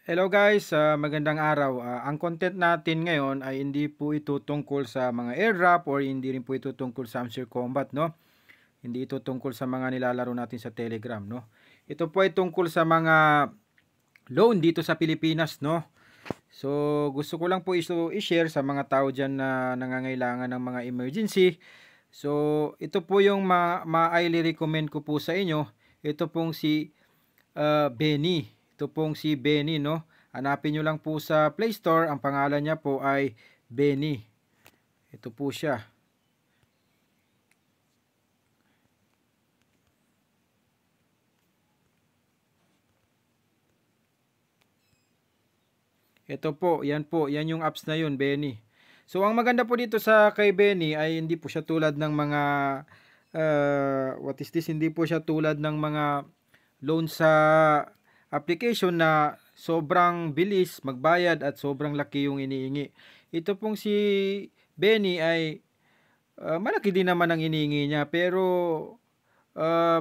Hello guys, magandang araw. Ang content natin ngayon ay hindi po ito tungkol sa mga airdrop or hindi rin po ito tungkol sa Amshare Combat, no? Hindi ito tungkol sa mga nilalaro natin sa Telegram, no? Ito po ay tungkol sa mga loan dito sa Pilipinas, no? So, gusto ko lang po i-share sa mga tao dyan na nangangailangan ng mga emergency. So, ito po yung ma-highly recommend ko po sa inyo. Ito pong si Benny. Ito pong si Benny, no? Hanapin nyo lang po sa Play Store. Ang pangalan niya po ay Benny. Ito po siya. Ito po, yan yung apps na yun, Benny. So, ang maganda po dito sa kay Benny ay hindi po siya tulad ng mga, what is this? Hindi po siya tulad ng mga loan sa application na sobrang bilis magbayad at sobrang laki yung iniingi. Ito pong si Benny ay malaki din naman ang iniingi niya pero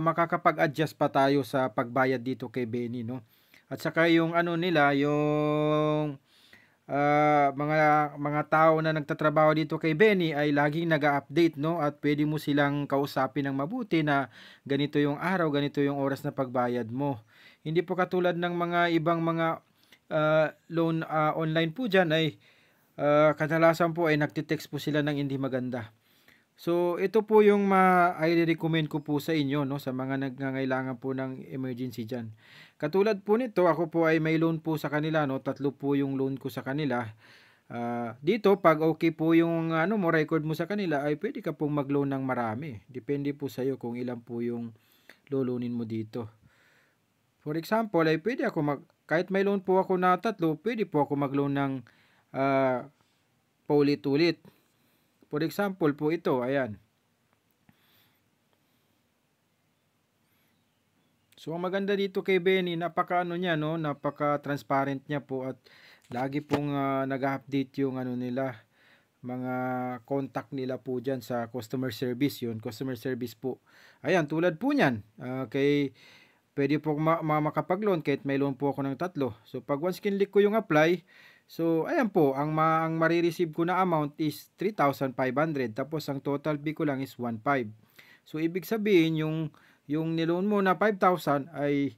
makakapag-adjust pa tayo sa pagbayad dito kay Benny, no? At saka yung ano nila, yung mga tao na nagtatrabaho dito kay Benny ay laging nag-update, no? At pwede mo silang kausapin ng mabuti na ganito yung araw, ganito yung oras na pagbayad mo. Hindi po katulad ng mga ibang mga loan online po dyan ay kadalasan po ay nagtitext po sila ng hindi maganda. So, ito po yung i-recommend ko po sa inyo, no, sa mga nangangailangan po ng emergency dyan. Katulad po nito, ako po ay may loan po sa kanila, no, 3 po yung loan ko sa kanila. Dito, pag okay po yung ano mo, record mo sa kanila, ay pwede ka pong mag-loan ng marami. Depende po sa iyo kung ilan po yung loloanin mo dito. For example, ay pwede ako kahit may loan po ako na 3, pwede po ako mag-loan ng paulit-ulit. For example po ito, ayan. So, ang maganda dito kay Benny, napaka-ano niya, no? Napaka-transparent niya po at lagi pong nag-update yung ano nila, mga contact nila po dyan sa customer service yun. Customer service po. Ayan, tulad po niyan. Pwede po makapag-loan kahit may loan po ako ng 3. So, pag once kinlik ko yung apply, so, ayan po, ang marireceive ko na amount is 3,500. Tapos, ang total fee ko lang is 1,500. So, ibig sabihin, yung niloan mo na 5,000 ay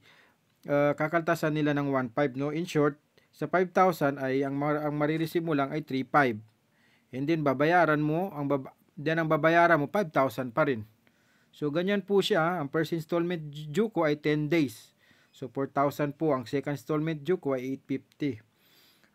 kakaltasan nila ng 1,500, no? In short, sa 5,000 ay ang marireceive mo lang ay 3,500. And then, babayaran mo, ang babayaran mo 5,000 pa rin. So, ganyan po siya. Ang first installment due ko ay 10 days. So, 4,000 po. Ang second installment due ko ay 850.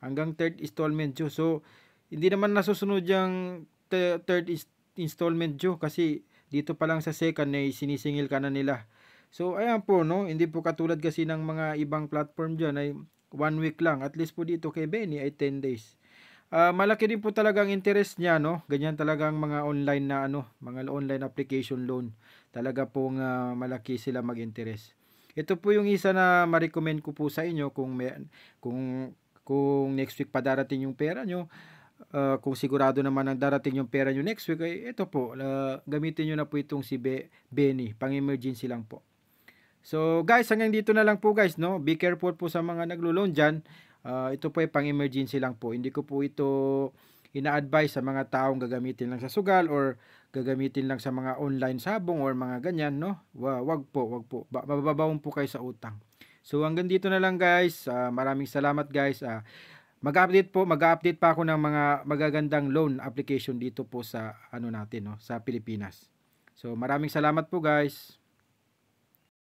Hanggang third installment due. So, hindi naman nasusunod yung third installment due kasi dito pa lang sa second ay sinisingil ka na nila. So, ayan po, no? Hindi po katulad kasi ng mga ibang platform dyan ay 1 week lang. At least po dito kay Benny ay 10 days. Malaki din po talagang interest niya, no? Ganyan talagang mga online na ano, mga online application loan. Talaga pong malaki sila mag-interest. Ito po yung isa na ma-recommend ko po sa inyo kung kung next week pa darating yung pera nyo. Kung sigurado naman ang darating yung pera nyo next week, ay ito po, gamitin nyo na po itong si Benny, pang emergency lang po. So guys, hanggang dito na lang po guys, no? Be careful po sa mga naglo-loan dyan. Ito po ay pang-emergency lang po. Hindi ko po ito ina-advise sa mga taong gagamitin lang sa sugal or gagamitin lang sa mga online sabong or mga ganyan, no? Wag po, wag po. Mababawon po kayo sa utang. So hanggang dito na lang guys. Maraming salamat guys. Mag-update pa ako ng mga magagandang loan application dito po sa ano natin, no, sa Pilipinas. So maraming salamat po guys.